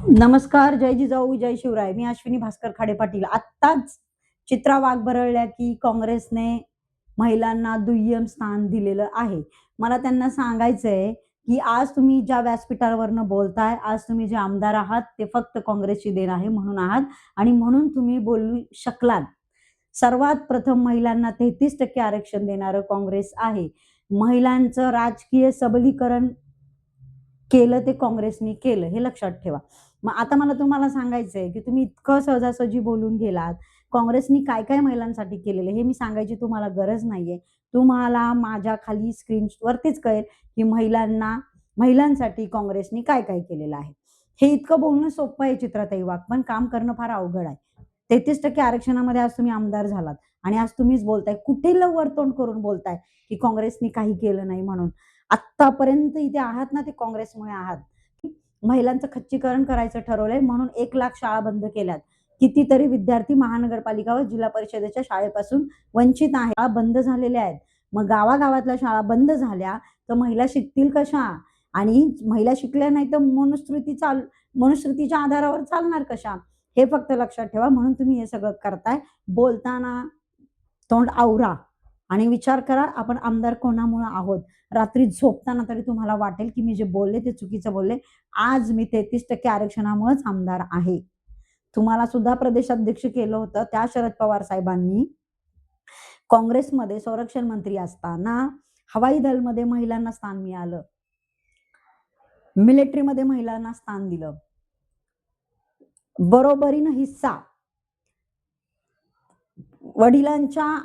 नमस्कार, जय जिजाऊ, जय शिवराय. मी अश्विनी भास्कर खाडे पाटील. आत्ताच चित्रा वाघ बरळल्या की काँग्रेसने महिलांना दुय्यम स्थान दिलेलं आहे. मला त्यांना सांगायचंय की आज तुम्ही ज्या व्यासपीठावरनं बोलताय, आज तुम्ही जे आमदार आहात ते फक्त काँग्रेसची देण आहे म्हणून आहात आणि म्हणून तुम्ही बोलू शकलात. सर्वात प्रथम महिलांना 33% आरक्षण देणारं काँग्रेस आहे. महिलांचं राजकीय सबलीकरण केलं ते काँग्रेसने केलं, हे लक्षात ठेवा. मग आता मला तुम्हाला सांगायचंय की तुम्ही इतकं सहजासहजी बोलून गेलात. काँग्रेसनी काय-काय महिलांसाठी केलेलं हे मी सांगायची तुम्हाला गरज नाहीये. तुम्हाला माझ्या खाली स्क्रीनवरतीच कळेल की महिलांसाठी काँग्रेसनी काय-काय केलेलं आहे. हे इतकं बोलणं सोपं आहे चित्राताई वाघ, पण काम करणं फार अवघड आहे. 33% आरक्षणामध्ये आज तुम्ही आमदार झालात आणि आज तुम्हीच बोलताय. कुठे वर तोंड करून बोलताय की काँग्रेसनी काही केलं नाही म्हणून. आत्तापर्यंत इथे आहात ना, ते काँग्रेसमुळे आहात. महिलांचं खच्चीकरण करायचं ठरवलंय म्हणून 1,00,000 शाळा बंद केल्यात. कितीतरी विद्यार्थी महानगरपालिका व जिल्हा परिषदेच्या शाळेपासून वंचित आहेत. शाळा बंद झालेल्या आहेत. मग गावागावातल्या शाळा बंद झाल्या तर महिला शिकतील कशा? आणि महिला शिकल्या नाही तर मनुस्मृतीच्या आधारावर चालणार कशा? हे फक्त लक्षात ठेवा. म्हणून तुम्ही हे सगळं करताय. बोलताना तोंड आवरा आणि विचार करा आपण आमदार कोणामुळे आहोत. रात्री झोपताना तरी तुम्हाला वाटेल की मी जे बोलले ते चुकीचं बोलले. आज मी 33% आरक्षणामुळेच आमदार आहे. तुम्हाला सुद्धा प्रदेशाध्यक्ष केलं होतं त्या शरद पवार साहेबांनी काँग्रेसमध्ये संरक्षण मंत्री असताना हवाई दलमध्ये महिलांना स्थान मिळालं, मिलिटरीमध्ये महिलांना स्थान दिलं. बरोबरीनं हिस्सा वडिलांच्या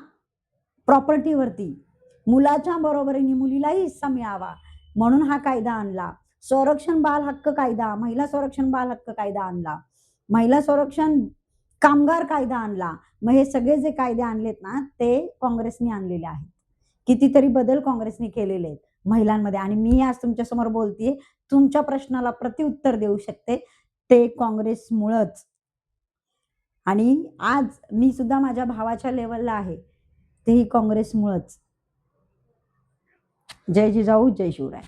प्रॉपर्टीवरती मुलाच्या बरोबरीने मुलीलाही हिस्सा मिळावा म्हणून हा कायदा आणला. संरक्षण बाल हक्क कायदा, महिला संरक्षण बाल हक्क कायदा आणला, महिला संरक्षण कामगार कायदा आणला. मग हे सगळे जे कायदे आणलेत ना ते काँग्रेसने आणलेले आहेत. कितीतरी बदल काँग्रेसने केलेले आहेत महिलांमध्ये आणि मी आज तुमच्या समोर बोलतेय. तुमच्या प्रश्नाला प्रत्युत्तर देऊ शकते ते काँग्रेसमुळेच. आणि आज मी सुद्धा माझ्या भावाच्या लेवलला आहे तेही काँग्रेसमुळेच. जय जिजाऊ, जय शिवराय.